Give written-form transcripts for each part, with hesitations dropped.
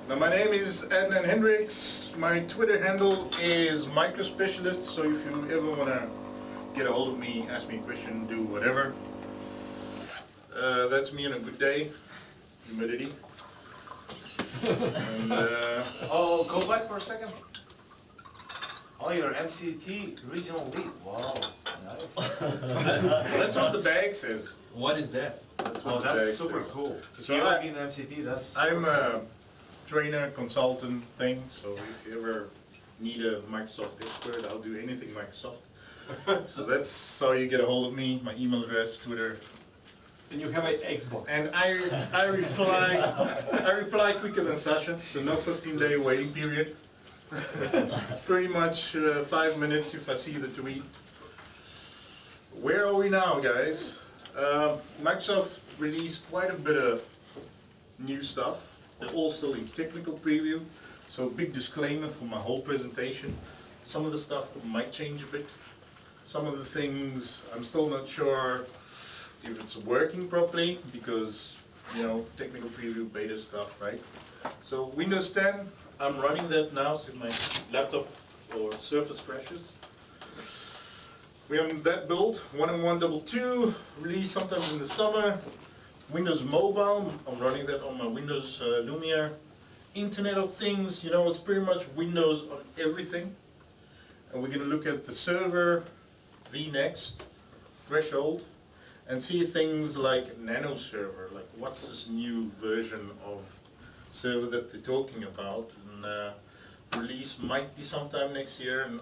Now my name is Adnan Hendricks. My Twitter handle is microspecialist, so if you ever want to get a hold of me, ask me a question, do whatever. That's me on a good day. Humidity. And, oh, go back for a second. Oh, you're MCT regional lead. Wow, nice. that's what the bag says. What is that? That's Oh, what the that's bag super says. cool. If So you ever be an MCT, that's I'm super a trainer, consultant thing, so if you ever need a Microsoft expert, I'll do anything Microsoft. So that's how you get a hold of me, my email address, Twitter. And you have an Xbox. And I reply quicker than Sasha, so no 15-day waiting period. Pretty much 5 minutes if I see the tweet. Where are we now, guys? Microsoft released quite a bit of new stuff. They're all still in technical preview, so big disclaimer for my whole presentation. Some of the stuff might change a bit. Some of the things I'm still not sure if it's working properly because, you know, technical preview, beta stuff, right? So Windows 10, I'm running that now since my laptop or Surface crashes. We have that build, 1.1.2, released sometime in the summer. Windows Mobile, I'm running that on my Windows Lumia. Internet of Things, you know, it's pretty much Windows on everything. And we're going to look at the server, vNext, threshold, and see things like Nano server, like what's this new version of server that they're talking about. And release might be sometime next year. And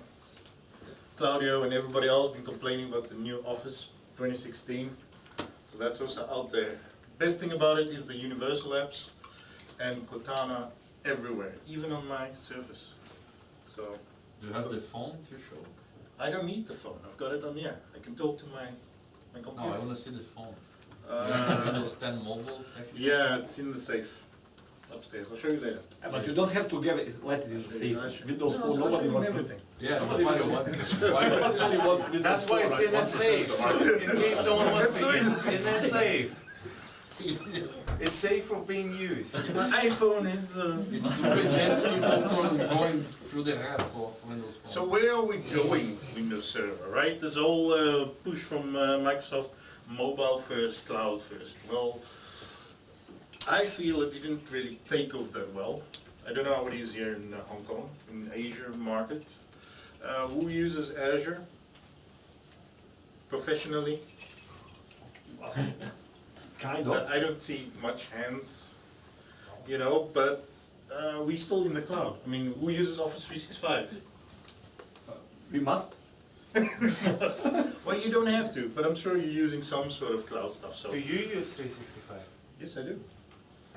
Claudio and everybody else been complaining about the new Office 2016. So that's also out there. Best thing about it is the universal apps and Cortana everywhere, even on my Surface. So Do you have the phone to show? I don't need the phone. I've got it on here. I can talk to my No, computer. I want to see the phone. You have Windows 10 mobile? Actually? Yeah, it's in the safe upstairs. I'll show you later. But you don't have to let it in I'll safe. Windows No, Phone, I'll show nobody you wants everything. Yeah, Nobody nobody wants wants Nobody wants Windows That's why Phone, it's right? in a safe. So in case someone wants to use it, it's in a safe. It's safe for being used. My iPhone is... It's to prevent people from going through the hassle of Windows Phone. So where are we going with Windows Server, right? This whole push from Microsoft, mobile first, cloud first. Well, I feel it didn't really take off that well. I don't know how it is here in Hong Kong, in Azure market. Who uses Azure professionally? Kind of. I don't see much hands, you know, but we still in the cloud. I mean, who uses Office 365? We must. Well, you don't have to, but I'm sure you're using some sort of cloud stuff. So Do you use 365? yes, I do.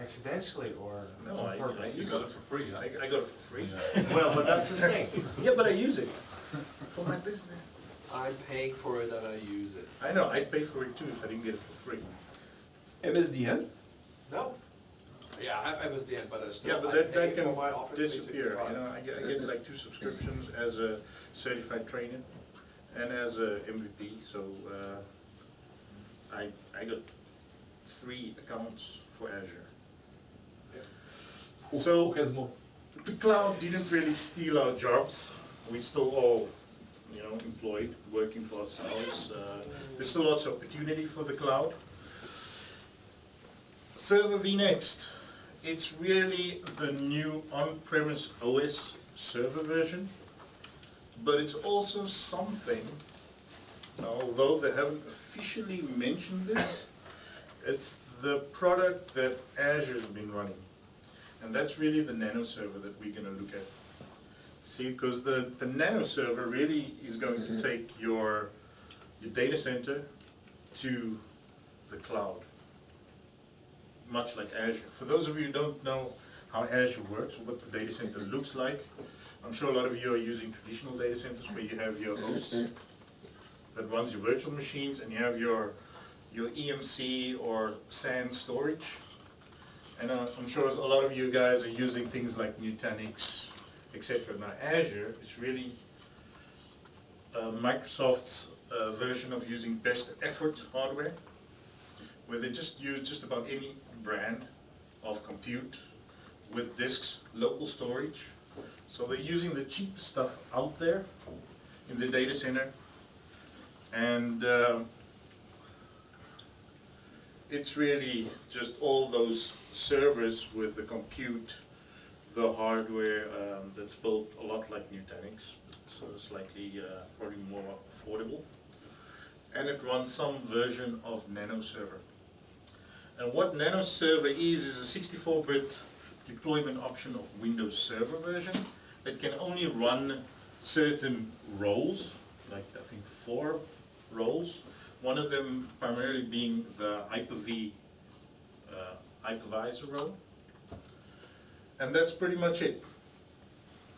Accidentally or No, on I purpose? use got it for free, huh? I got it for free. Well, but that's the thing. Yeah, but I use it for my business. I'm paying for it and I use it. I know, I'd pay for it too if I didn't get it for free. MSDN? No. Yeah, I have MSDN, but I still Yeah, but I that pay can for my Office disappear. 365. You know, I get like 2 subscriptions as a certified trainer and as a MVP. So I got 3 accounts for Azure. So Who has more? the cloud didn't really steal our jobs. We still all, you know, employed, working for ourselves. There's still lots of opportunity for the cloud. Server vNext. It's really the new on-premise OS server version, but it's also something, although they haven't officially mentioned this, it's the product that Azure's been running. And that's really the Nano server that we're going to look at. See, because the Nano server really is going to take your data center to the cloud, much like Azure. For those of you who don't know how Azure works, or what the data center looks like, I'm sure a lot of you are using traditional data centers where you have your hosts that runs your virtual machines, and you have your EMC or SAN storage. And I'm sure a lot of you guys are using things like Nutanix, etc. Now Azure is really Microsoft's version of using best effort hardware, where they just use just about any brand of compute with disks, local storage. So they're using the cheapest stuff out there in the data center. And it's really just all those servers with the compute, the hardware that's built a lot like Nutanix, but slightly probably more affordable. And it runs some version of Nano server. And what Nano server is a 64-bit deployment option of Windows Server version that can only run certain roles, like I think 4 roles. One of them primarily being the Hyper-V hypervisor role. And that's pretty much it.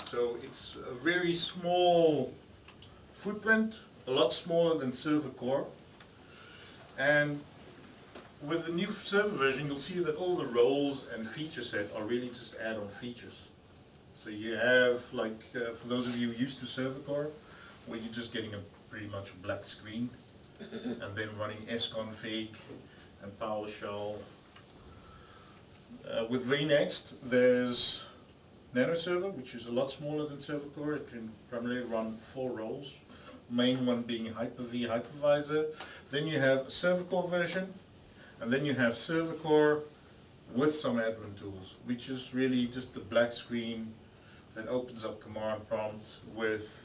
So it's a very small footprint, a lot smaller than server core. And with the new server version, you'll see that all the roles and feature set are really just add-on features. So you have, like, for those of you used to server core, where you're just getting a pretty much a black screen, and then running sconfig and PowerShell. With vNext, there's Nano server, which is a lot smaller than server core. It can primarily run 4 roles, main one being Hyper-V hypervisor. Then you have a server core version, and then you have server core with some admin tools, which is really just the black screen that opens up command prompt with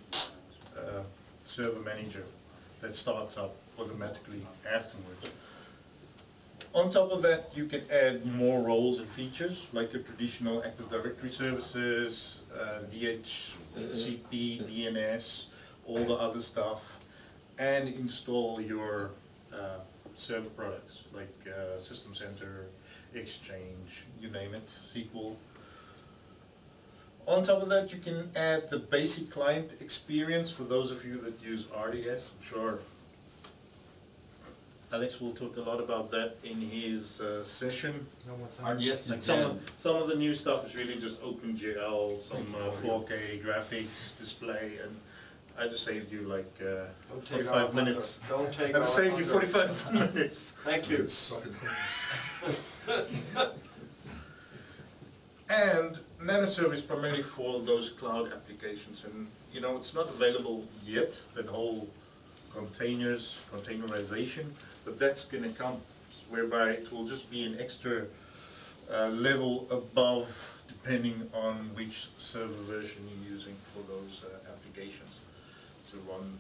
server manager that starts up automatically afterwards. On top of that, you can add more roles and features, like your traditional Active Directory services, DHCP, DNS, all the other stuff, and install your server products, like System Center, Exchange, you name it, SQL. On top of that, you can add the basic client experience for those of you that use RDS. I'm sure Alex will talk a lot about that in his session. RDS Like is some of the new stuff is really just OpenGL, some 4K graphics display, and I just saved you like 45 minutes. Don't take I our saved you thunder. 45 minutes. Thank you. And Nano server is primarily for those cloud applications, and you know it's not available yet, that whole containerization, but that's going to come, whereby it will just be an extra level above depending on which server version you're using for those applications to run.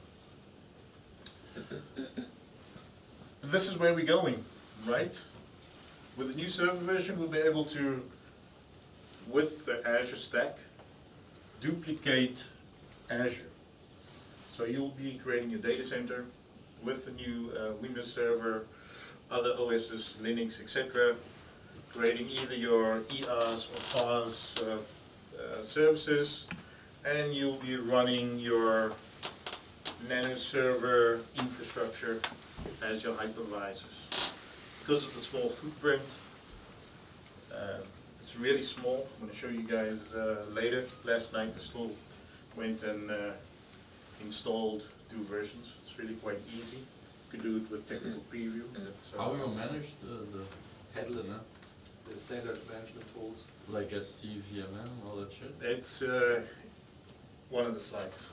This is where we're going, right? With the new server version, we'll be able to, with the Azure stack, duplicate Azure. So you'll be creating your data center with the new Windows Server, other OSs, Linux, etc. Creating either your EAS or PAS services, and you'll be running your Nano server infrastructure as your hypervisors. Because of the small footprint, it's really small. I'm going to show you guys later. Last night I still went and installed 2 versions. It's really quite easy. You can do it with technical preview. How you manage the Headless. no? The standard management tools. Like SCVMN, all that shit? It's one of the slides.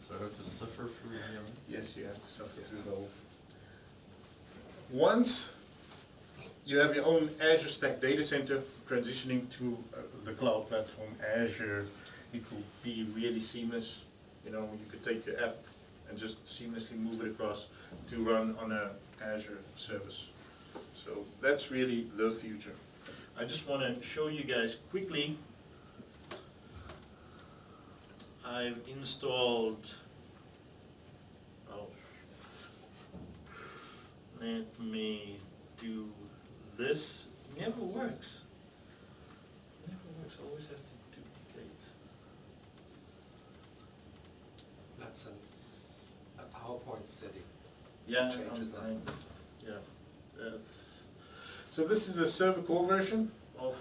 So I have to suffer through VMN? Yes, you have to suffer through the whole. Once you have your own Azure Stack data center, transitioning to the cloud platform Azure, it will be really seamless. You know, you could take your app and just seamlessly move it across to run on a Azure service. So that's really the future. I just want to show you guys quickly. I've installed, let me do this. It never works. It never works. I always have to duplicate. That's a PowerPoint setting. Yeah, Changes that. yeah. So this is a server core version of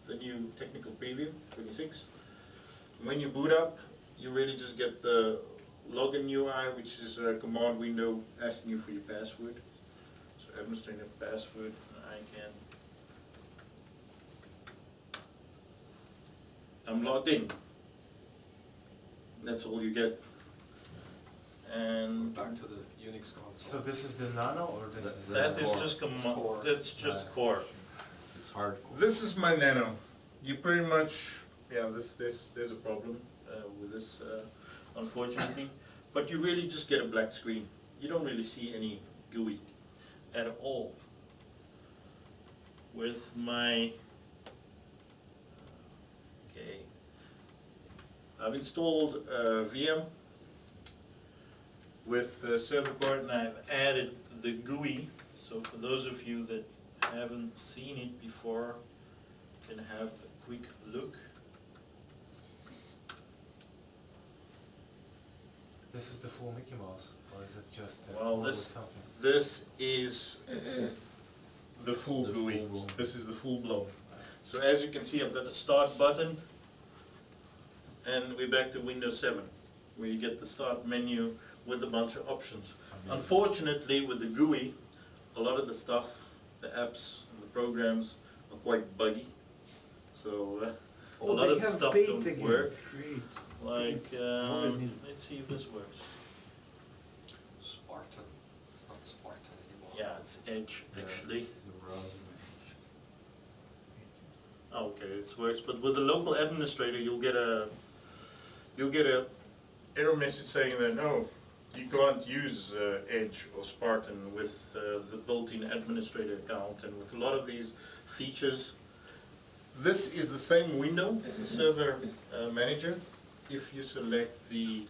the new technical preview 26. When you boot up, you really just get the login UI, which is a command window asking you for your password. So administrator password, I can I'm logged in. That's all you get. And Back to the Unix console. So this is the Nano, or this is that the is core? just core. that's just core. It's hardcore. This is my Nano. You pretty much, yeah, there's a problem with this, unfortunately. But you really just get a black screen. You don't really see any GUI at all. With my, okay, I've installed VM with server port, and I've added the GUI. So for those of you that haven't seen it before, can have a quick look. This is the full Mickey Mouse, or is it just Well, with this something? this is the full The GUI. full blown. This is the full blown. So as you can see, I've got the start button, and we're back to Windows 7, where you get the start menu with a bunch of options. Unfortunately, with the GUI, a lot of the stuff, the apps, and the programs are quite buggy. So a lot of the stuff don't work. Great. Like, Always need- let's see if this works. Spartan. It's not Spartan anymore. Yeah, it's Edge actually. The browser. Okay, it works. But with the local administrator, you'll get a error message saying that no, you can't use Edge or Spartan with the built-in administrator account, and with a lot of these features. This is the same window, the server manager, if you select the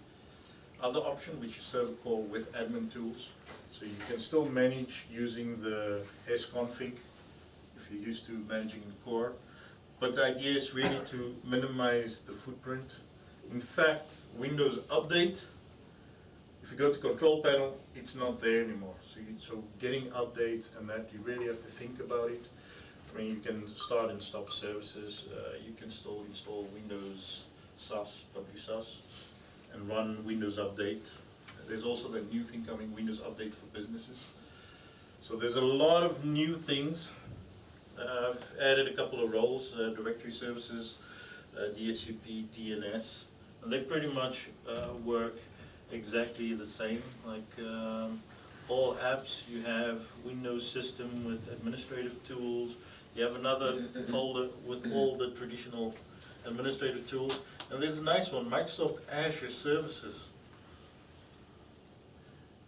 other option, which is server core with admin tools. So you can still manage using the sconfig if you're used to managing the core. But the idea is really to minimize the footprint. In fact, Windows Update, if you go to Control Panel, it's not there anymore. So getting updates and that, you really have to think about it. I mean, you can start and stop services. You can still install Windows SAS, WSAS, and run Windows Update. There's also the new thing coming, Windows Update for businesses. So there's a lot of new things. I've added a couple of roles, directory services, DHCP, DNS, and they pretty much work exactly the same. Like all apps, you have Windows system with administrative tools. You have another folder with all the traditional administrative tools. And there's a nice one, Microsoft Azure Services.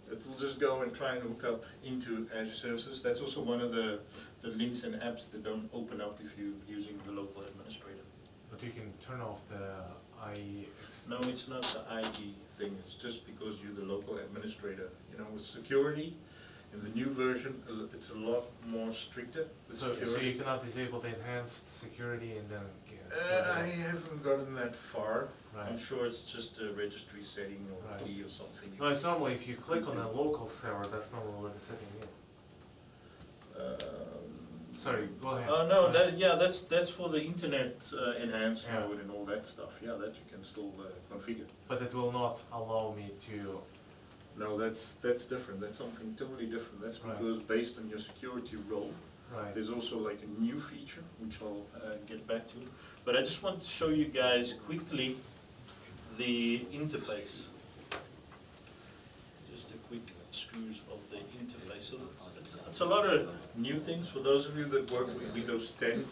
It will just go and try and hook up into Azure Services. That's also one of the links and apps that don't open up if you're using the local administrator. But you can turn off the IE. No, it's not the IE thing. It's just because you're the local administrator. You know, with security, in the new version, it's a lot more stricter. The So security. you cannot disable the enhanced security and then I haven't gotten that far. Right. I'm sure it's just a registry setting or Right. key or something. No, it's normally if you click on a local server, that's normally where the setting is. Sorry, go ahead. Oh no, that's for the internet enhanced Yeah. mode and all that stuff. Yeah, that you can still configure. But it will not allow me to. No, that's different. That's something totally different. That's Right. because based on your security role. Right. There's also like a new feature, which I'll get back to. But I just want to show you guys quickly the interface. Just a quick screws of the interface. So it's a lot of new things for those of you that work with Windows 10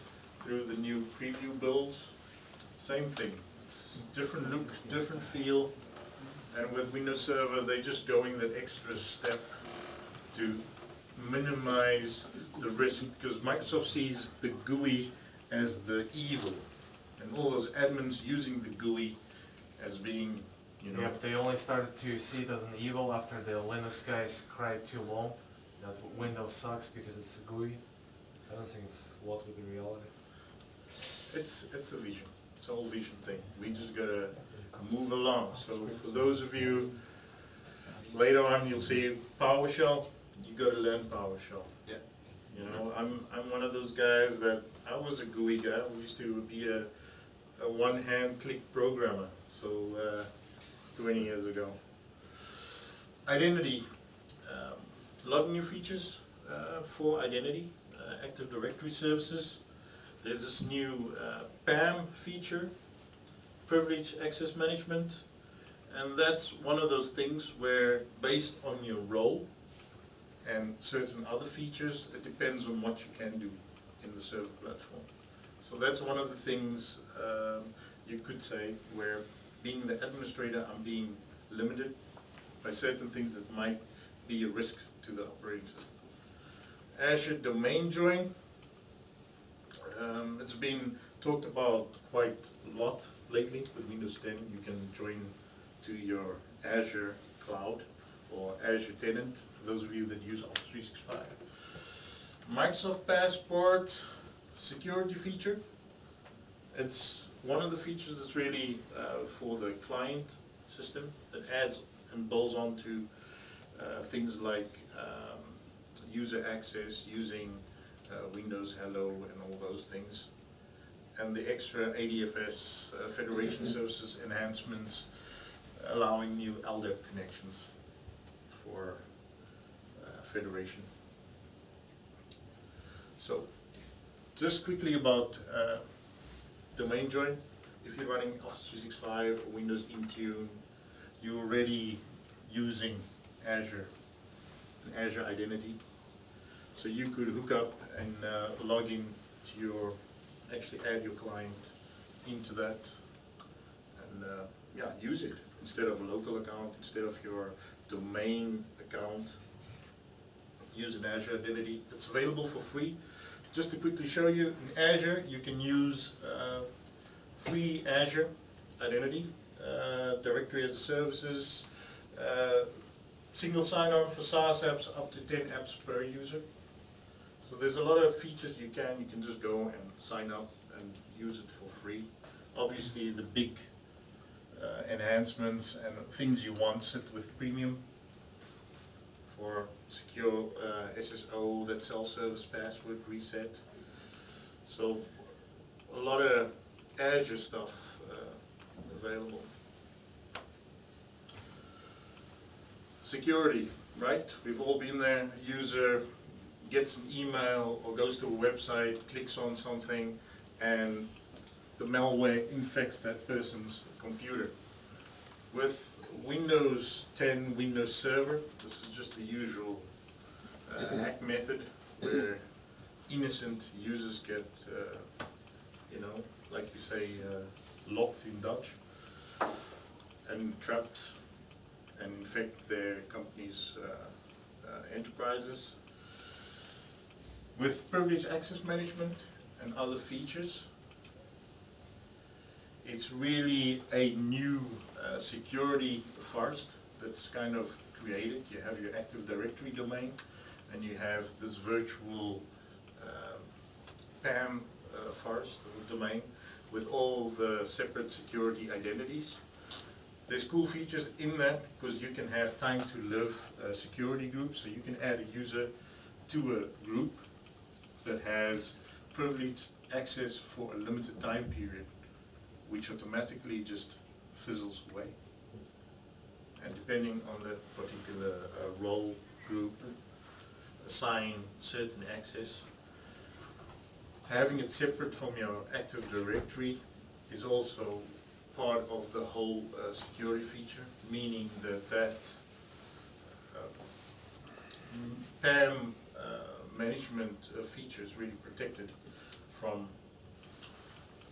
through the new preview builds. Same thing. It's different look, different feel. And with Windows Server, they're just going that extra step to minimize the risk, because Microsoft sees the GUI as the evil, and all those admins using the GUI as being, you know. Yeah, but they only started to see it as an evil after the Linux guys cried too long that Windows sucks because it's a GUI. I don't think it's a lot with the reality. It's a vision. It's a whole vision thing. We just gotta move along. So for those of you, later on you'll see PowerShell. You gotta learn PowerShell. Yeah. You know, I'm one of those guys that I was a GUI guy. I used to be a one-hand click programmer. So 20 years ago. Identity. A lot of new features for identity. Active Directory services. There's this new PAM feature, privilege access management, and that's one of those things where based on your role and certain other features, it depends on what you can do in the server platform. So that's one of the things you could say where being the administrator I'm being limited by certain things that might be a risk to the operating system. Azure domain join, it's been talked about quite a lot lately with Windows 10. You can join to your Azure cloud or Azure tenant, for those of you that use Office 365. Microsoft Passport security feature. It's one of the features that's really for the client system that adds and bolts on to things like user access, using Windows Hello and all those things. And the extra ADFS Federation Services enhancements, allowing new LDAP connections for Federation. So, just quickly about domain join. If you're running Office 365 or Windows Intune, you're already using Azure, an Azure identity. So you could hook up and log in to your, actually add your client into that and yeah, use it instead of a local account, instead of your domain account. Use an Azure identity. It's available for free. Just to quickly show you, in Azure you can use free Azure identity, directory as a services, single sign-on for SaaS apps up to 10 apps per user. So there's a lot of features you can just go and sign up and use it for free. Obviously the big enhancements and things you want sit with premium for secure SSO, that self-service password reset. So a lot of Azure stuff available. Security, right? We've all been there. User gets an email or goes to a website, clicks on something, and the malware infects that person's computer. With Windows 10, Windows Server, this is just the usual hack method where innocent users get, you know, like we say, locked in Dutch and trapped and infect their company's enterprises. With privileged access management and other features, it's really a new security forest that's kind of created. You have your Active Directory domain and you have this virtual PAM forest or domain with all the separate security identities. There's cool features in that because you can have time to live security groups, so you can add a user to a group that has privileged access for a limited time period, which automatically just fizzles away. And depending on that particular role group, assign certain access. Having it separate from your Active Directory is also part of the whole security feature, meaning that PAM management feature is really protected from.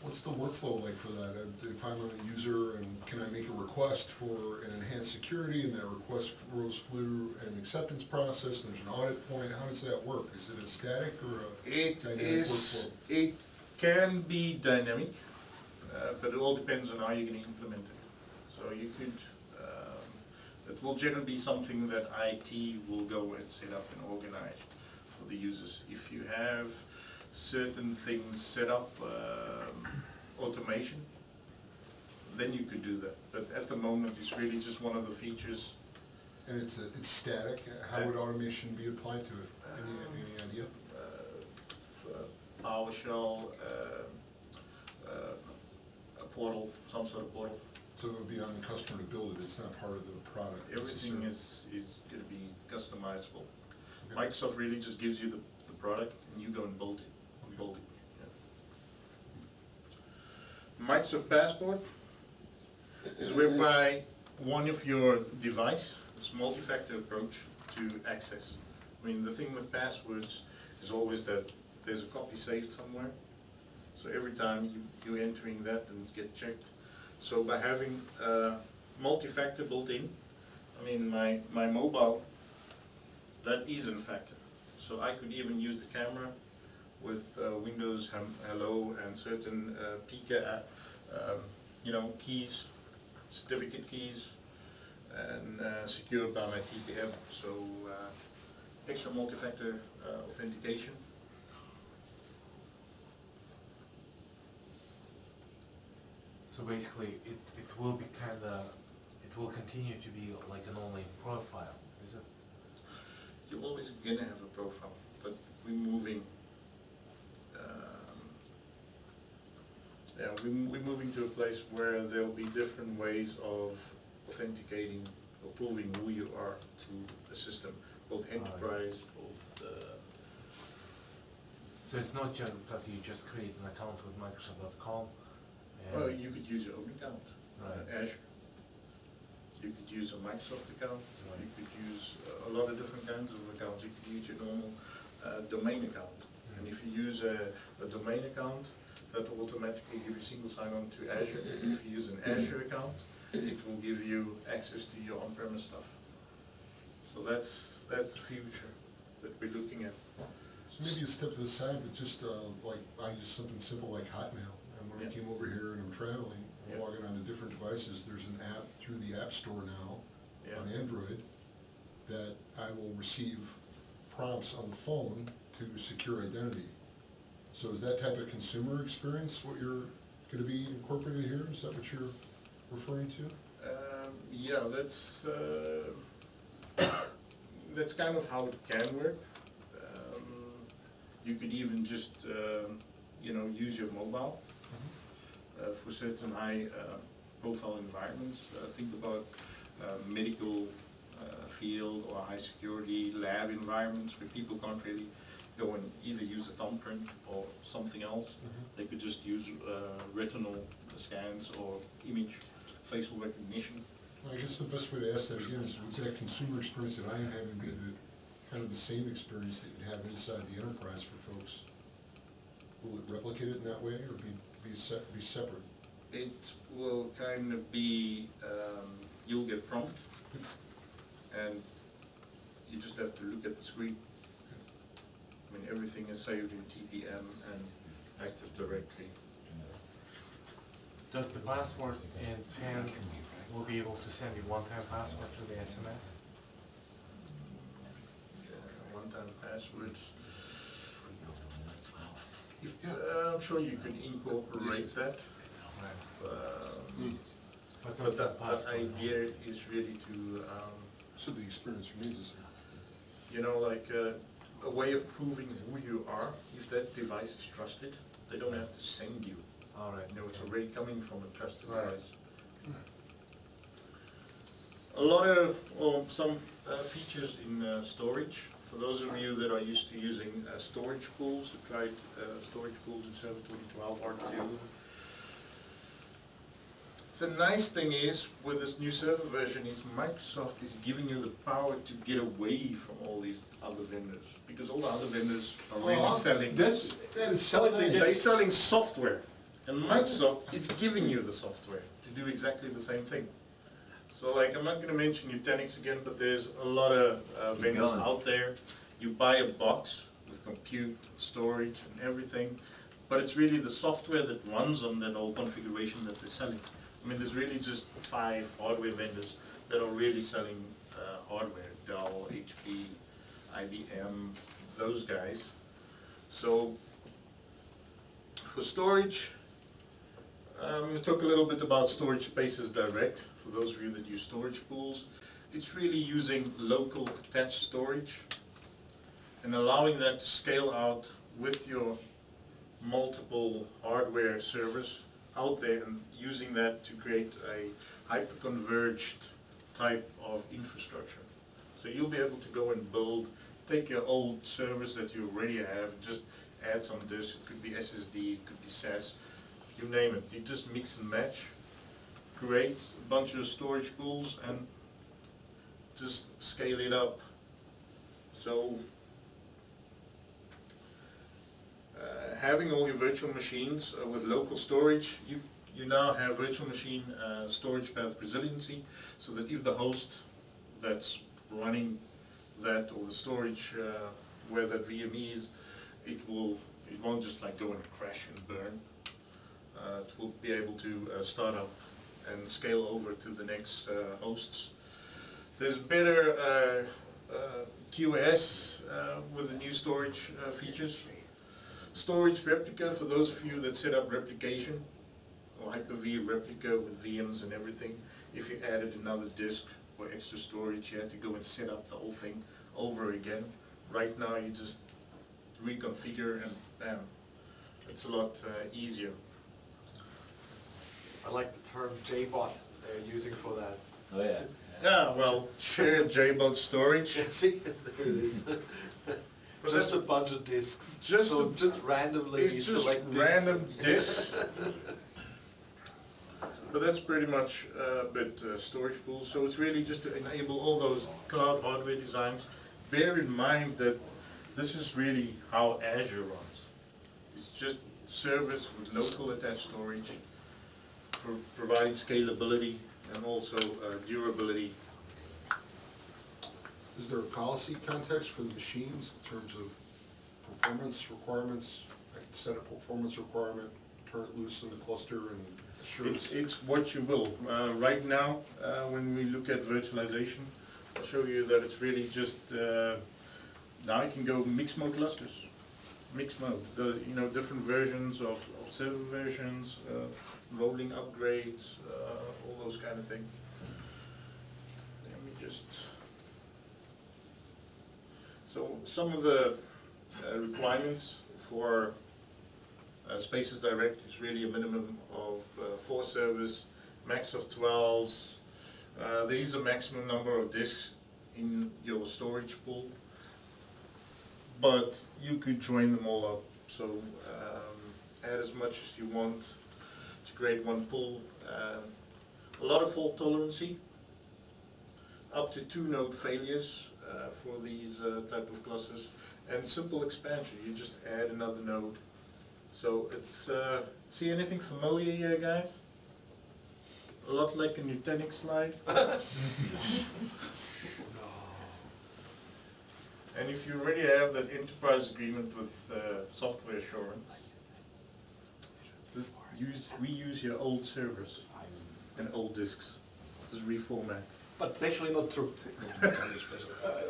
What's the workflow like for that? If I'm a user and can I make a request for an enhanced security and that request goes through an acceptance process and there's an audit point, how does that work? Is it a static or a dynamic workflow? It can be dynamic, but it all depends on how you're going to implement it. So you could, it will generally be something that IT will go and set up and organize for the users. If you have certain things set up, automation, then you could do that. But at the moment it's really just one of the features. And it's static. How would automation be applied to it? Any idea? PowerShell, a portal, some sort of portal. So it would be on the customer to build it, it's not part of the product. Everything is going to be customizable. Okay. Microsoft really just gives you the product and you go and build it. Yeah. Microsoft Passport, is whereby one of your device, it's multi-factor approach to access. I mean, the thing with passwords is always that there's a copy saved somewhere. So every time you're entering that, and it gets checked. So by having multi-factor built in, I mean, my mobile, that is in factor. So I could even use the camera with Windows Hello and certain PK, keys, certificate keys, and secured by my TPM. So extra multi-factor authentication. So basically, it will be it will continue to be like an online profile, is it? You're always gonna have a profile, but we're moving. We're moving to a place where there'll be different ways of authenticating or proving who you are to a system, both enterprise, both. So it's not just that you just create an account with Microsoft.com. Well, you could use your own account, Right. Azure. You could use a Microsoft account. Right. You could use a lot of different kinds of accounts. You could use your normal domain account. And if you use a domain account, that will automatically give you single sign-on to Azure. And if you use an Azure account, it will give you access to your on-premise stuff. So that's the future that we're looking at. So maybe a step to the side, but just like, I use something simple like Hotmail. And when I Yeah. came over here and I'm traveling, Yeah. I'm logging onto different devices, there's an app through the App Store now Yeah. on Android that I will receive prompts on the phone to secure identity. So is that type of consumer experience what you're gonna be incorporated here? Is that what you're referring to? Yeah, that's kind of how it can work. You could even just use your mobile for certain high profile environments. Think about medical field or high security lab environments where people can't really go and either use a thumbprint or something else. They could just use retinal scans or image facial recognition. Well, I guess the best way to ask that again is, would that consumer experience that I am having be kind of the same experience that you'd have inside the enterprise for folks? Will it replicate it in that way, or be separate? It will kind of be, you'll get prompt, and you just have to look at the screen. I mean, everything is saved in TPM and Active Directory. Does the password and PAN will be able to send you one-time password to the SMS? One-time passwords. I'm sure you could incorporate that. But not the password idea numbers. is really to, So the experience remains the same. like a way of proving who you are. If that device is trusted, they don't have to send you. All right. It's already coming from a trusted Right. device. A lot of, some features in storage. For those of you that are used to using storage pools, who tried storage pools in Server 2012 R2. The nice thing is, with this new server version, is Microsoft is giving you the power to get away from all these other vendors. Because all the other vendors are really selling. That is so nice. They're selling software, and Microsoft is giving you the software to do exactly the same thing. So like, I'm not going to mention Nutanix again, but there's a lot of vendors out there. You buy a box with compute, storage, and everything, but it's really the software that runs on that whole configuration that they're selling. I mean, there's really just 5 hardware vendors that are really selling hardware: Dell, HP, IBM, those guys. So for storage, I'm going to talk a little bit about Storage Spaces Direct. For those of you that use storage pools, it's really using local attached storage and allowing that to scale out with your multiple hardware servers out there, and using that to create a hyper-converged type of infrastructure. So you'll be able to go and take your old servers that you already have, just add some disk. It could be SSD, it could be SAS, you name it. You just mix and match. create a bunch of storage pools and just scale it up. So having all your virtual machines with local storage, you now have virtual machine storage path resiliency, so that if the host that's running that, or the storage where that VM is, it won't just like go and crash and burn. It will be able to start up and scale over to the next hosts. There's better QoS with the new storage features. Storage replica, for those of you that set up replication, or Hyper-V replica with VMs and everything, if you added another disk or extra storage, you had to go and set up the whole thing over again. Right now you just reconfigure and bam, it's a lot easier. I like the term JBot they're using for that. Oh yeah. Yeah, well, shared JBoot storage. See, there it is. Just a bunch of disks. So just randomly It's just select disks. random disks. But that's pretty much storage pools. So it's really just to enable all those cloud hardware designs. Bear in mind that this is really how Azure runs. It's just servers with local attached storage, providing scalability and also durability. Is there a policy context for the machines in terms of performance requirements? I can set a performance requirement, turn it loose in the cluster and assurance? It's what you will. Right now, when we look at virtualization, I'll show you that it's really just, now you can go mixed mode clusters. Mixed mode, different versions of server versions, rolling upgrades, all those kind of things. Let me just... So some of the requirements for Spaces Direct is really a minimum of 4 servers, max of 12s. There is a maximum number of disks in your storage pool, but you could join them all up. So add as much as you want to create one pool. A lot of fault tolerancy, up to 2 node failures for these type of clusters, and simple expansion. You just add another node. So it's, see anything familiar here, guys? A lot like a Nutanix slide. And if you already have that enterprise agreement with software assurance, just reuse your old servers and old disks. Just reformat. But it's actually not true.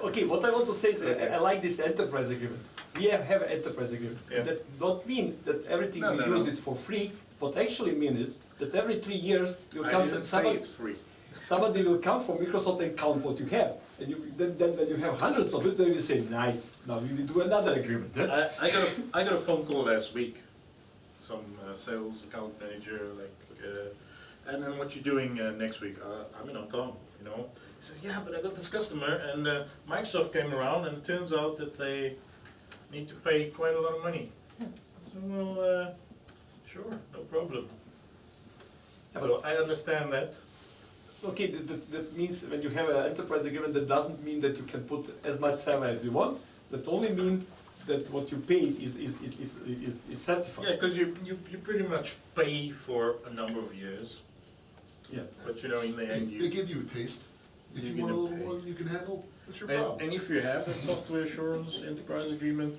Okay, what I want to say is I like this enterprise agreement. We have an enterprise agreement. Yeah. That don't mean that everything we use is for free. What actually means is that every 3 years you I come didn't say it's free. somebody will come from Microsoft and count what you have. And then when you have hundreds of it, then you say, nice, now we will do another agreement. Eh? I got a phone call last week. Some sales account manager, and then what you doing next week? I'm in Hong Kong, He says, yeah, but I got this customer, and Microsoft came around, and it turns out that they need to pay quite a lot of money. So, well, sure, no problem. So I understand that. Okay, that means when you have an enterprise agreement, that doesn't mean that you can put as much server as you want. That only means that what you pay is certified. Yeah, because you pretty much pay for a number of years. Yeah. But in the end, They give you a taste. If You're you want a gonna little pay. more than you can handle, that's your problem. And if you have that software assurance enterprise agreement,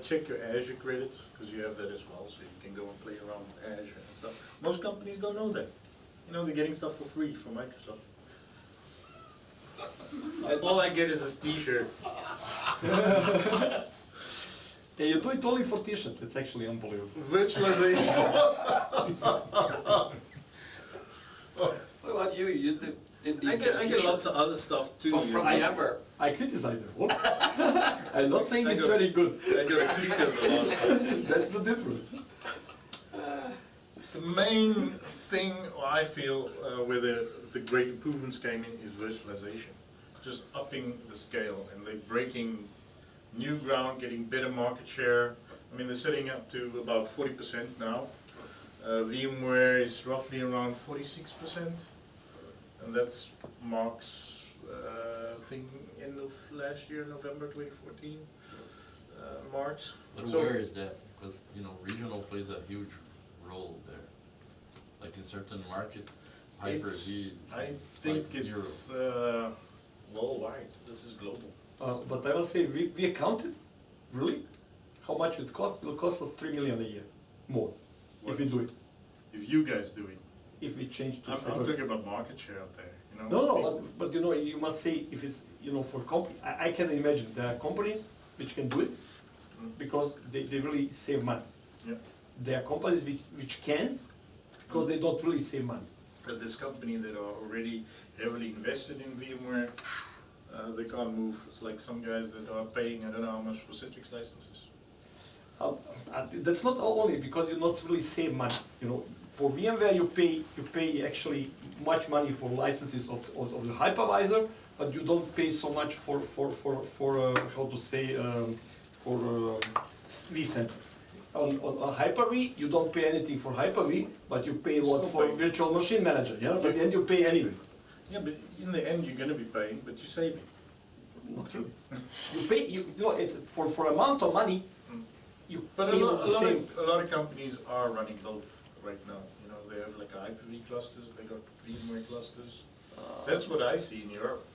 check your Azure credits, because you have that as well, so you can go and play around with Azure and stuff. Most companies don't know that. They're getting stuff for free from Microsoft. All I get is this t-shirt. Yeah, you do it only for t-shirt. It's actually unbelievable. Virtualization. What about you? You didn't I get lots of other stuff too. from VMware. I criticize them. Whoops. I'm not saying it's very good. I got a click of the last time. That's the difference. The main thing I feel where the great improvements came in is virtualization. Just upping the scale, and they're breaking new ground, getting better market share. I mean, they're setting up to about 40% now. VMware is roughly around 46%, and that's Mark's thing end of last year, November 2014, March. But So- where is that? Because, you know, regional plays a huge role there. Like in certain markets, Hyper-V I is think like zero. it's worldwide. This is global. But I will say, we accounted, really, how much it cost. It will cost us 3 million a year, more, if we do it, If you guys do it, if we change to. I'm Hyper-V. talking about market share out there. You know. No, but you know, you must say if it's, you know, for I can imagine there are companies which can do it because they really save money. Yeah. There are companies which can because they don't really save money. But this company that are already heavily invested in VMware, they can't move. It's like some guys that are paying, I don't know how much for Citrix licenses. That's not only because you not really save money. You know, for VMware you pay actually much money for licenses of the hypervisor, but you don't pay so much for how to say for vCenter. On Hyper-V, you don't pay anything for Hyper-V, but you pay a lot Still for pay. virtual machine manager. Yeah, but then you pay anyway. Yeah, but in the end you're gonna be paying, but you're saving. Not really. You pay. You know, it's for amount of money. You But pay the same. a lot of companies are running both right now. You know, they have like Hyper-V clusters, they got VMware clusters. That's what I see in Europe.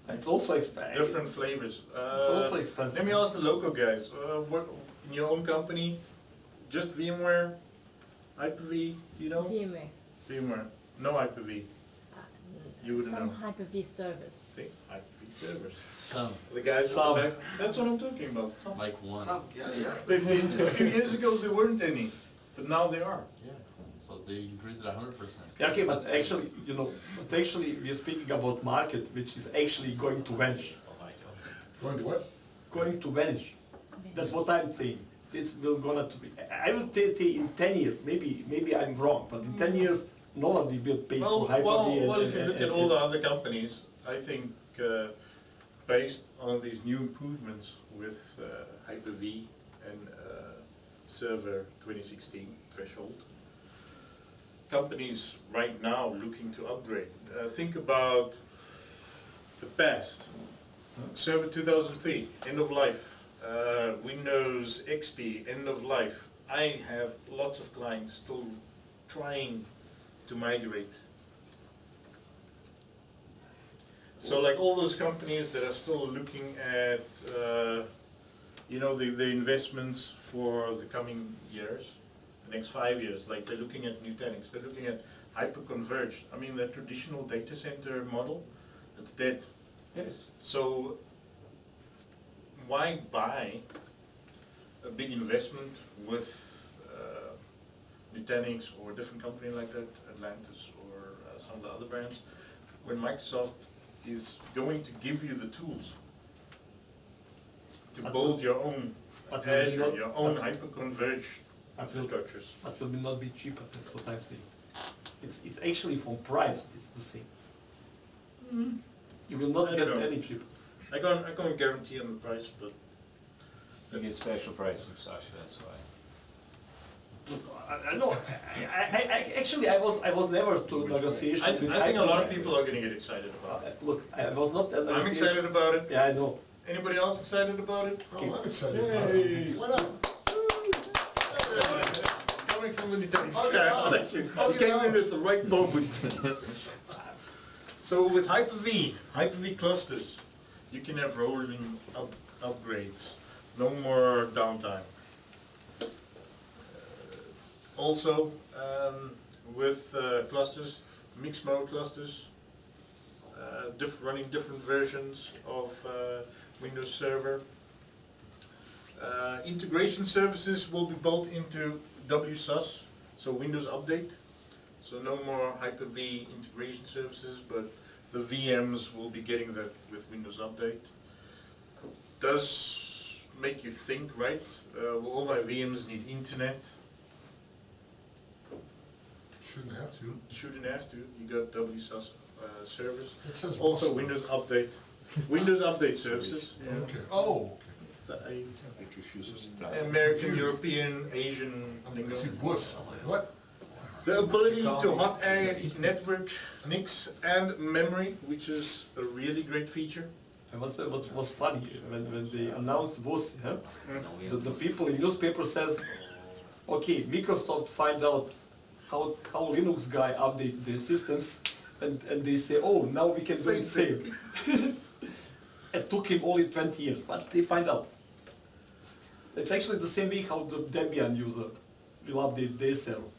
It's also expensive. Different flavors. It's also expensive. Let me ask the local guys. What in your own company? Just VMware, Hyper-V? Do you know? VMware. VMware. No Hyper-V. You wouldn't Some know. Hyper-V servers. See, Hyper-V servers. Some, The guys. Some. That's what I'm talking about. Some. like one. Some, yeah. But a few years ago there weren't any, but now there are. Yeah, so they increased it 100%. Yeah, okay, but actually, you know, we are speaking about market which is actually going to vanish. Going to what? Going to vanish. That's what I'm saying. It's will gonna to be. I will say in 10 years, maybe I'm wrong, but in 10 years, nobody will pay for Hyper-V. Well, if you look at all the other companies, I think based on these new improvements with Hyper-V and Server 2016 threshold, companies right now looking to upgrade. Think about the past. Server 2003, end of life. Windows XP, end of life. I have lots of clients still trying to migrate. So like all those companies that are still looking at you know, the investments for the coming years, the next 5 years, like they're looking at Nutanix, they're looking at hyper-converged. I mean, the traditional data center model, it's dead. Yes. So why buy a big investment with Nutanix or a different company like that, Atlantis or some of the other brands, when Microsoft is going to give you the tools to build your own But Azure, not- your own but- hyper-converged but will- infrastructures. But will not be cheaper, that's what I'm saying. It's actually from price, it's the same. You will not I get don't know. any cheaper. I can't guarantee on the price, but You get special pricing, Sasha, that's why. Look, I know, actually I was never to negotiation I with think a lot of Hyper-V. people are going to get excited about it. Look, I was not at I'm negotiation. excited about it. Yeah, I know. Anybody else excited about it? Oh, I'm excited about it. Why not? Coming from the Nutanix Hug it guy, out. you Hug it came in out. at the right moment. So with Hyper-V clusters, you can have rolling upgrades, no more downtime. Also, with clusters, mixed mode clusters, running different versions of Windows Server. Integration services will be built into WSUS, so Windows Update. So no more Hyper-V integration services, but the VMs will be getting that with Windows Update. Does make you think, right? Will all my VMs need internet? Shouldn't have to. Shouldn't have to. You got WSUS servers. It says Also must. Windows Update. Windows Update services. Okay. Oh, okay. It refuses to American, European, Asian lingo. Wuss, what? The ability to hot add network, NICs, and memory, which is a really great feature. And what was funny when they announced both, huh? The people in newspaper says, okay, Microsoft find out how Linux guy updated their systems, and they say, oh, now we can do it same. It took him only 20 years, but they find out. It's actually the same way how the Debian user will update their server.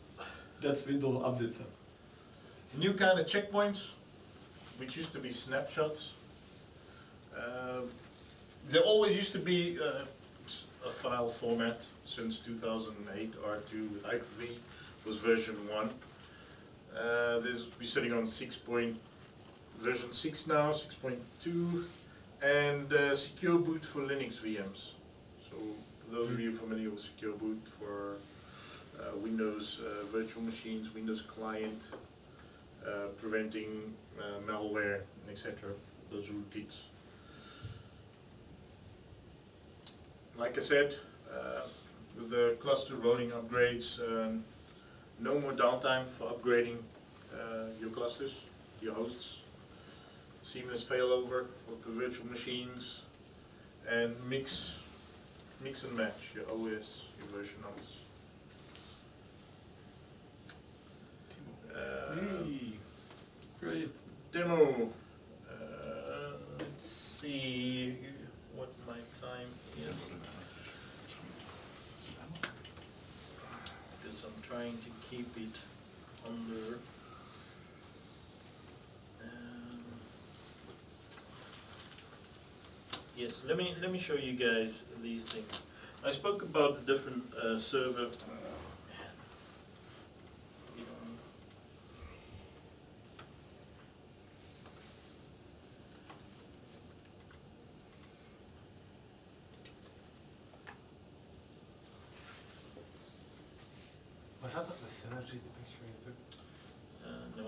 That's Windows Update server. New kind of checkpoints, which used to be snapshots. There always used to be a file format since 2008. R2 with Hyper-V was version 1. We're sitting on version 6 now, 6.2, and secure boot for Linux VMs. So for those of you familiar with secure boot for Windows virtual machines, Windows client, preventing malware, etc. Those rootkits. Like I said, with the cluster rolling upgrades, no more downtime for upgrading your clusters, your hosts. Seamless failover of the virtual machines, and mix and match your OS, your version numbers. Great. Demo. Let's see what my time is. Because I'm trying to keep it under. Yes, let me show you guys these things. I spoke about the different server. Was that not the synergy, the picture you took? No.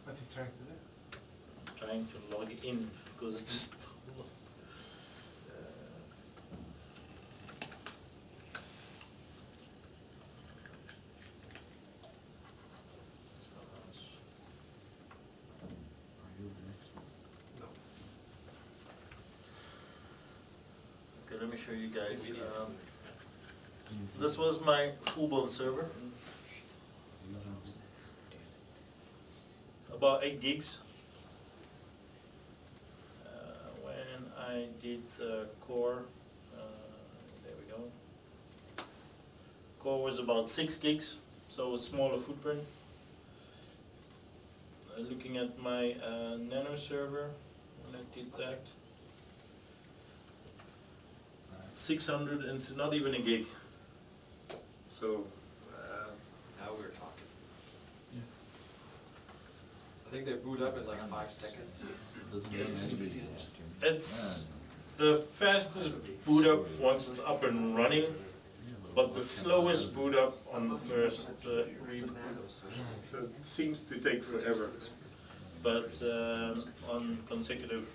What are you trying to do? I'm trying to log in because it's just okay, let me show you guys. This was my full-blown server. About 8 gigs. When I did core, there we go. Core was about 6 gigs, so a smaller footprint. Looking at my Nano server, when I did that, 600, and it's not even a gig. So Now we're talking. I think they boot up in like 5 seconds. it's the fastest boot up once it's up and running, but the slowest boot up on the first reboot. So it seems to take forever. But on consecutive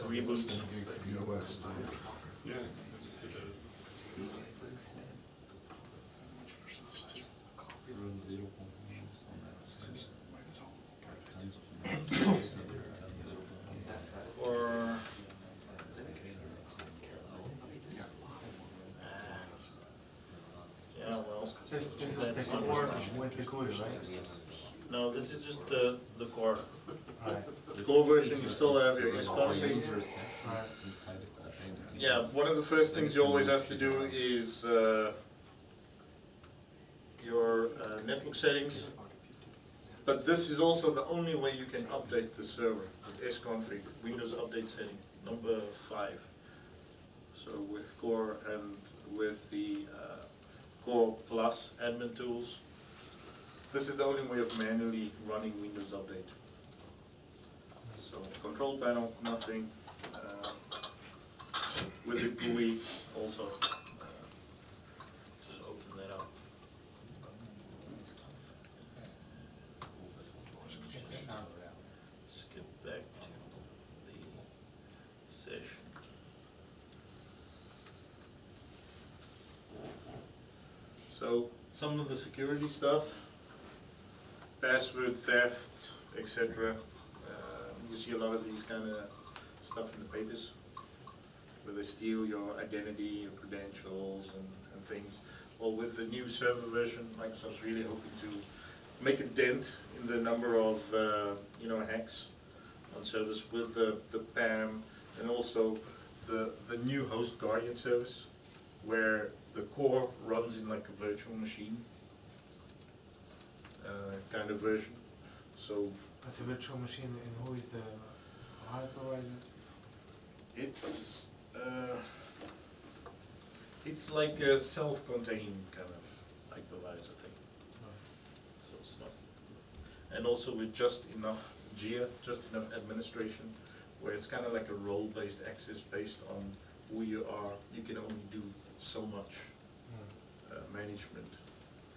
reboots, VOS. or yeah, well, This is that's the not core responsible. with the GUI, right? No, this is just the core. Right. The core version, you still have your config. Yeah, one of the first things you always have to do is your network settings. But this is also the only way you can update the server with sconfig, Windows Update setting, number 5. So with Core and with the Core Plus admin tools, this is the only way of manually running Windows Update. So control panel, nothing. With the GUI also. Just open that up. Skip back to the session. So some of the security stuff, password theft, etc. You see a lot of these kind of stuff in the papers, where they steal your identity, your credentials, and things. Well, with the new server version, Microsoft's really hoping to make a dent in the number of hacks on servers with the PAM, and also the new host guardian service, where the core runs in like a virtual machine kind of version. So That's a virtual machine, and who is the hypervisor? it's like a self-contained kind of hypervisor thing. So it's not, and also with just enough GIA, just enough administration, where it's kind of like a role-based access based on who you are. You can only do so much management.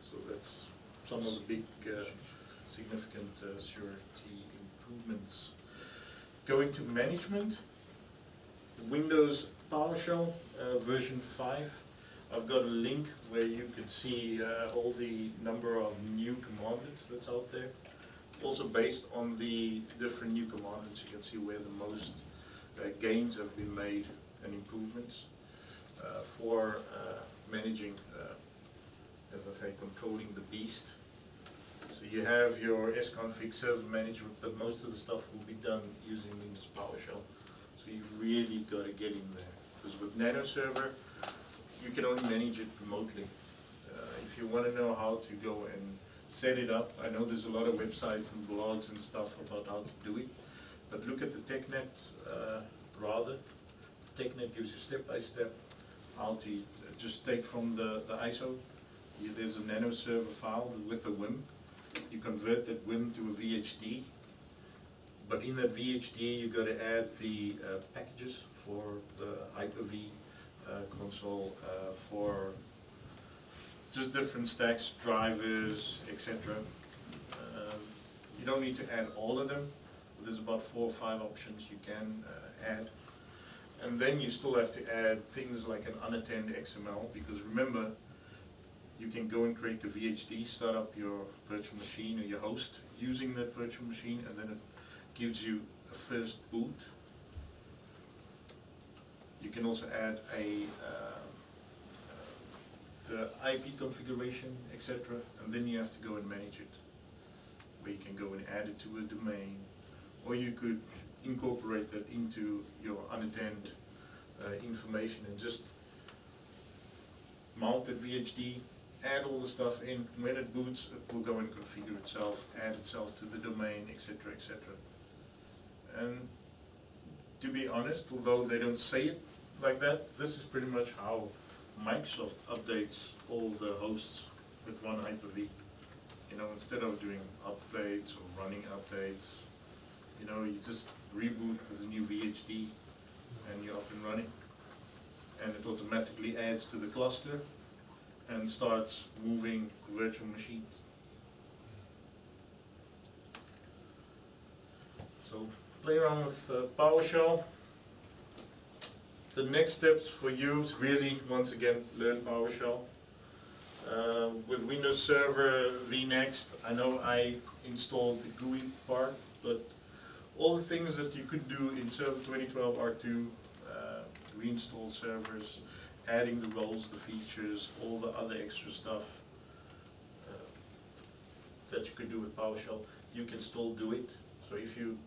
So that's some of the big significant security improvements. Going to management, Windows PowerShell version 5. I've got a link where you can see all the number of new commandlets that's out there. Also based on the different new commandlets, you can see where the most gains have been made and improvements for managing, as I say, controlling the beast. So you have your sconfig server management, but most of the stuff will be done using Windows PowerShell. So you really got to get in there, because with Nano server, you can only manage it remotely. If you want to know how to go and set it up, I know there's a lot of websites and blogs and stuff about how to do it, but look at the TechNet rather. TechNet gives you step-by-step how to just take from the ISO. There's a Nano server file with a WIM. You convert that WIM to a VHD, but in that VHD you got to add the packages for the Hyper-V console, for just different stacks, drivers, etc. You don't need to add all of them. There's about 4 or 5 options you can add. And then you still have to add things like an unattended XML, because remember, you can go and create the VHD, start up your virtual machine or your host using that virtual machine, and then it gives you a first boot. You can also add the IP configuration, etc., and then you have to go and manage it, where you can go and add it to a domain, or you could incorporate that into your unattended information and just mount the VHD, add all the stuff in. When it boots, it will go and configure itself, add itself to the domain, etc., etc. And to be honest, although they don't say it like that, this is pretty much how Microsoft updates all the hosts with one Hyper-V. You know, instead of doing updates or running updates, you know, you just reboot with a new VHD and you're up and running. And it automatically adds to the cluster and starts moving virtual machines. So play around with PowerShell. The next steps for you is really, once again, learn PowerShell. With Windows Server vNext, I know I installed the GUI part, but all the things that you could do in Server 2012 R2, reinstall servers, adding the roles, the features, all the other extra stuff that you could do with PowerShell, you can still do it. So if you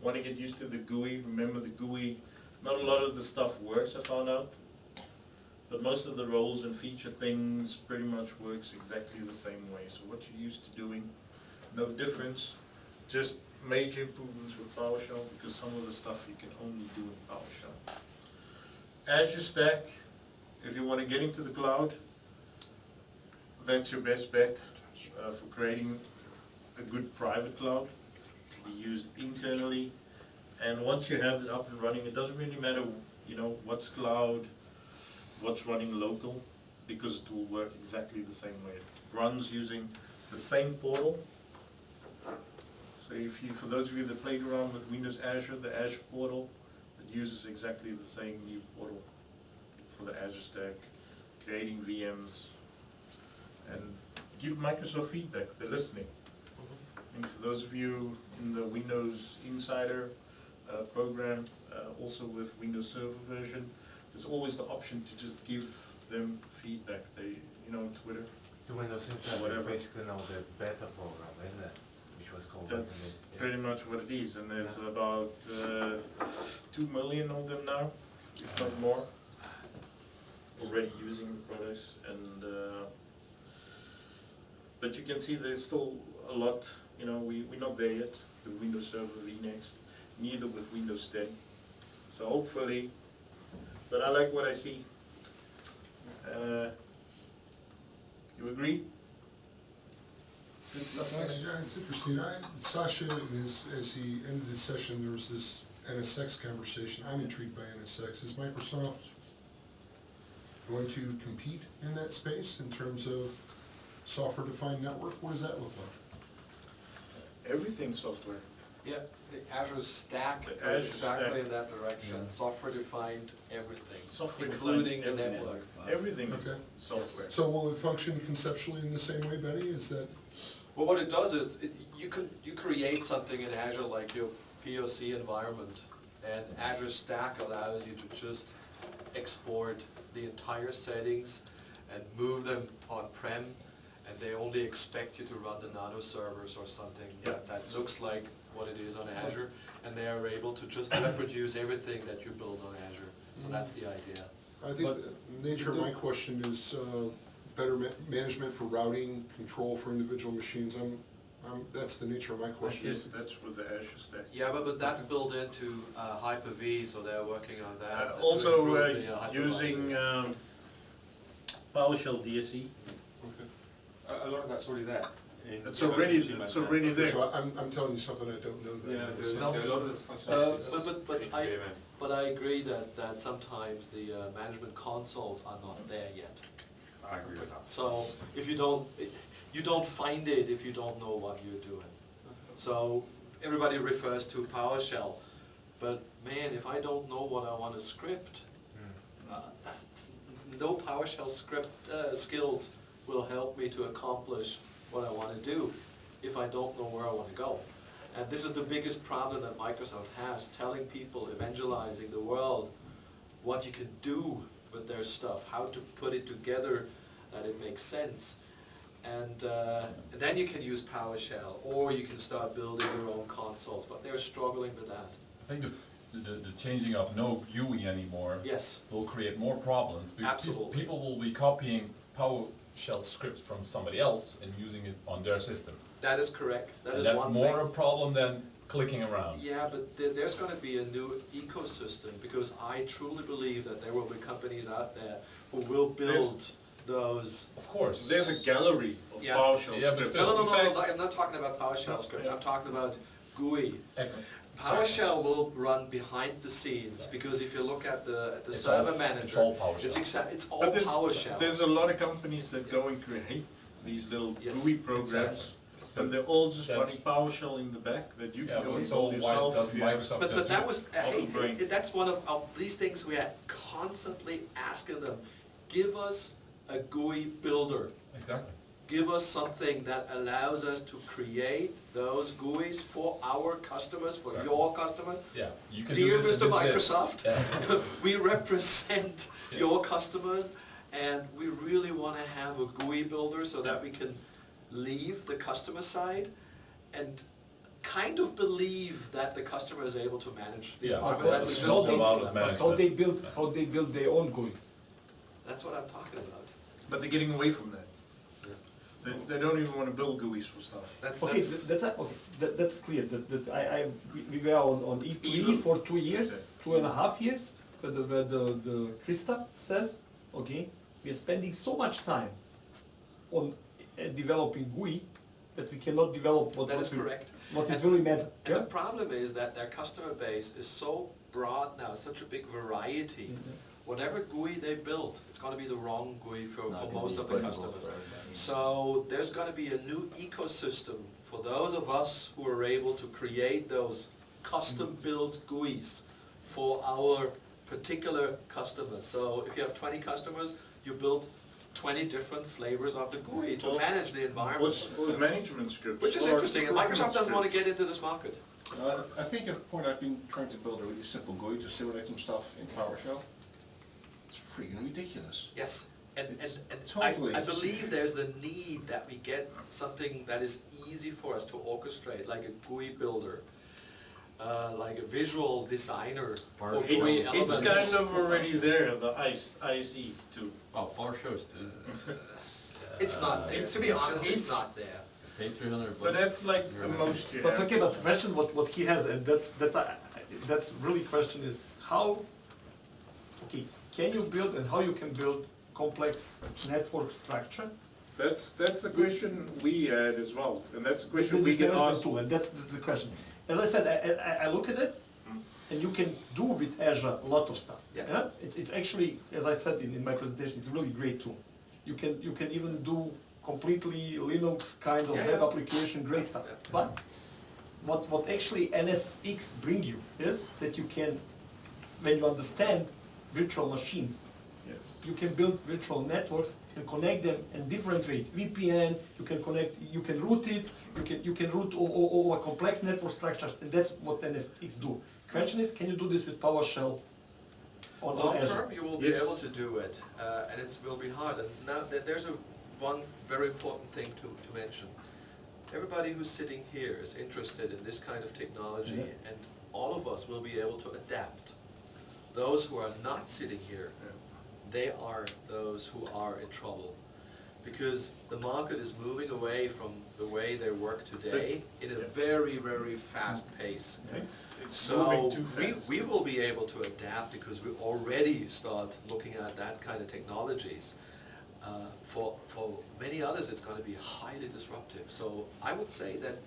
want to get used to the GUI, remember the GUI, not a lot of the stuff works, I found out, but most of the roles and feature things pretty much works exactly the same way. So what you're used to doing, no difference, just major improvements with PowerShell, because some of the stuff you can only do in PowerShell. Azure Stack, if you want to get into the cloud, that's your best bet for creating a good private cloud to be used internally And once you have it up and running, it doesn't really matter, you know, what's cloud, what's running local, because it will work exactly the same way. It runs using the same portal. So if you, for those of you that played around with Windows Azure, the Azure portal, it uses exactly the same new portal for the Azure stack, creating VMs, and give Microsoft feedback, they're listening. And for those of you in the Windows Insider program, also with Windows Server version, there's always the option to just give them feedback. They, you know, on Twitter. The Windows Insider Whatever. is basically now the beta program, isn't it? Which was called. That's pretty much what it is, and there's about 2 million of them now, if not more, already using the products. And but you can see there's still a lot. You know, we're not there yet. The Windows Server next, neither with Windows 10. So hopefully, but I like what I see. You agree? Good stuff, guys? Yeah, it's interesting. Sasha, as he ended his session, there was this NSX conversation. I'm intrigued by NSX. Is Microsoft going to compete in that space in terms of software-defined network? What does that look like? Everything software. Yeah, the Azure stack The goes Azure exactly stack. in that direction. Software-defined everything, Software including the defined network. Everything is Okay. software. So will it function conceptually in the same way, Betty? Is that, Well, what it does is, you create something in Azure like your POC environment, and Azure Stack allows you to just export the entire settings and move them on-prem, and they only expect you to run the Nano servers or something that looks like what it is on Azure, and they are able to just reproduce everything that you build on Azure. So that's the idea. I think the nature of my question is better management for routing, control for individual machines. That's the nature of my question. Yes, that's with the Azure stack. Yeah, but that's built into Hyper-V, so they're working on that. to Also improve the, hypervisor. using PowerShell DSE. Okay. A lot of that's already there. It's already there. So I'm telling you something I don't know that. Yeah, So- a lot of this functionality. But I agree that sometimes the management consoles are not there yet. I agree with that. So if you don't find it if you don't know what you're doing. So everybody refers to PowerShell, but man, if I don't know what I want to script, no PowerShell script skills will help me to accomplish what I want to do if I don't know where I want to go. And this is the biggest problem that Microsoft has, telling people, evangelizing the world what you can do with their stuff, how to put it together that it makes sense. And then you can use PowerShell, or you can start building your own consoles, but they're struggling with that. I think the changing of no GUI anymore Yes, will create more problems. Absolutely. People will be copying PowerShell scripts from somebody else and using it on their system. that is correct. That And is that's one more thing. a problem than clicking around. Yeah, but there's going to be a new ecosystem, because I truly believe that there will be companies out there who will build those. Of course. There's a gallery of Yeah. PowerShell Yeah, but scripts. still- No, I'm not talking about PowerShell scripts, I'm talking about GUI. Sorry. PowerShell will run behind the scenes, because if you look at the It's server all- manager, it's all PowerShell. it's all But PowerShell. there's a lot of companies that go and create these little Yes, GUI programs, exactly. and they're all just That's- running PowerShell in the back that you Yeah, can go but and so build why yourself. does if you have- Microsoft But just that do was, Off the brain. that's one of these things we are constantly asking them, give us a GUI builder. Exactly. Give us something that allows us to create those GUIs for our customers, for Exactly. your customer. Yeah, you can Dear do this. Mr. and this is it. Microsoft, Yeah. we represent Yeah. your customers, and we really want to have a GUI builder so that we can leave the customer side and kind of believe that the customer is able to manage the Yeah, environment. but that we it's just not built about for them. management. How they build their own GUIs. That's what I'm talking about. But they're getting away from that. They don't even want to build GUIs for stuff. Okay, that's clear. We were on E3 evil. for 2 years, That's it. 2.5 years. Where the Krista says, okay, we are spending so much time on developing GUI, that we cannot develop what, That is correct. what is really matter. And the problem is that their customer base is so broad now, such a big variety. Whatever GUI they build, it's gonna be the wrong GUI for most of the customers. So there's gonna be a new ecosystem for those of us who are able to create those custom-built GUIs for our particular customers. So if you have 20 customers, you build 20 different flavors of the GUI to manage the environment. Or management scripts. Which is or interesting, and Microsoft doesn't want to scripts. get into this market. I think at a point I've been trying to build a really simple GUI to simulate some stuff in PowerShell. It's freaking ridiculous. Yes, and It's I totally- believe there's the need that we get something that is easy for us to orchestrate, like a GUI builder, like a visual designer for GUI It's elements. kind of already there, the ISE too. Oh, PowerShell is too. It's not there, to be honest, it's It's- not there. Pay 300 bucks. But that's like the most you But have. okay, but the question what he has, and that's really question is how, okay, can you build and how you can build complex network structure? That's the question we had as well, and that's a question With we this get management asked. tool, and that's the question. As I said, I look at it, and you can do with Azure a lot of stuff. Yeah. It's actually, as I said in my presentation, it's a really great tool. You can even do completely Linux kind of Yeah, web yeah. application, great stuff. Yeah. But what actually NSX bring you is that you can, when you understand virtual machines, Yes. you can build virtual networks and connect them in different ways. VPN, you can connect, you can route it, you can route over complex network structures, and that's what NSX do. Question is, can you do this with PowerShell on Long Azure? term, you will be Yes. able to do it, and it will be hard. And now, there's one very important thing to mention. Everybody who's sitting here is interested in this kind of technology, Yeah. and all of us will be able to adapt. Those who are not sitting here, they are those who are in trouble. Because the market is moving away from the way they work today in a very, very fast pace. It's So moving too fast. we will be able to adapt because we already start looking at that kind of technologies. For many others, it's going to be highly disruptive. So I would say that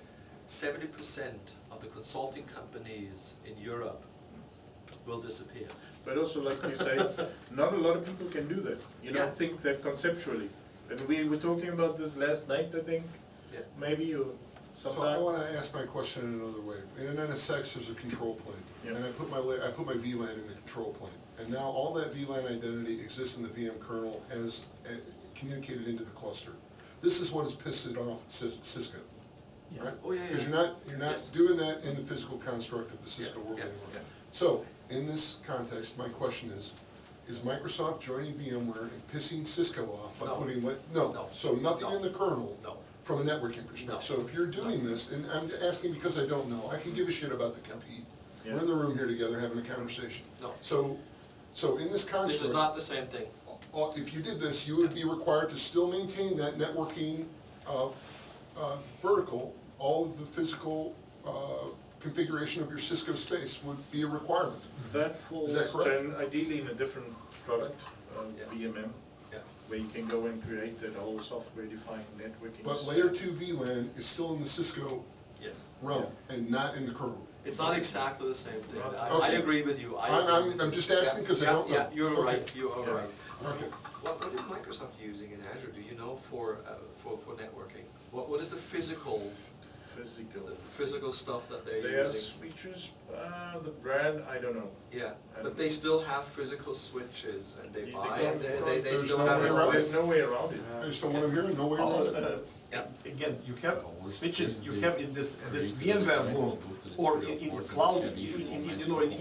70% of the consulting companies in Europe will disappear. But also, like you say, not a lot of people can do that. You know, Yeah. think that conceptually. And we were talking about this last night, I think, Yeah. maybe, or So I sometime. wanna ask my question in another way. In an NSX, there's a control plane, Yeah. and I put my VLAN in the control plane. And now all that VLAN identity exists in the VM kernel as communicated into the cluster. This is what is pissing off Cisco, Yes. right? Oh, yeah, Because yeah. you're not Yes. doing that in the physical construct of the Cisco Yeah, world yeah, anymore. yeah. So, in this context, my question is Microsoft joining VMware and pissing Cisco off by No. putting, No. so nothing No. in the kernel No. from a networking perspective. No. So if you're doing this, and I'm asking because I don't know, I can give a shit about the compete. Yeah. We're in the room here together having a conversation. No. So in this construct. This is not the same thing. If you did this, you would be required to still maintain that networking vertical. All of the physical configuration of your Cisco space would be a requirement. That falls Is that correct? then ideally in a different product, Yeah. VMM, Yeah. where you can go and create that whole software-defined networking. But layer 2 VLAN is still in the Cisco Yes. realm and not in the kernel. It's not exactly the same thing. I Okay. agree with you. I'm just asking 'cause I don't know. Yeah, you're Okay. right, you are Yeah. right. Okay. What is Microsoft using in Azure, do you know, for networking? What is the physical stuff that they're Their using? switches, the brand, I don't know. Yeah, but they still have physical switches and they They buy, don't- they there's still no have way it around all. it. There's no way around it. I just don't want to hear it, no way Oh, around it. Yeah. Again, you have Worst switches, case you they have in this create VMware a world, boosted or serial in port cloud, that should be you know, in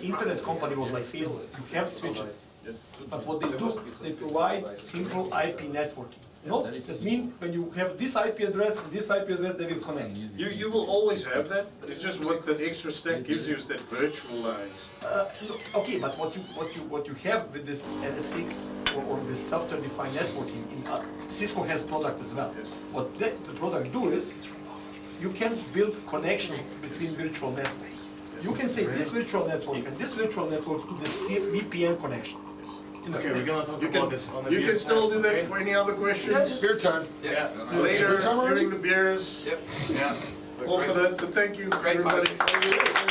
internet company or like Facebook, you have switches. Yes. But what they do, they provide simple IP networking. No, That is that simple. mean when you have this IP address and this IP address, they will It's an connect. easy You thing to will do. always have that, it's just what that extra stack gives you is that virtualized. Okay, but what you have with this NSX or this software-defined networking, Cisco has product as well. Yes. What the product do is, you can build connections between virtual networks. You can say this virtual network and this virtual network is a VPN connection. Okay, we're gonna talk You about can, this on the you beer can still time, do that okay? for any other questions Beer time. Yeah. later Beer time already? during the beers. Yep. Yeah. All for that, but thank you, Great everybody. question.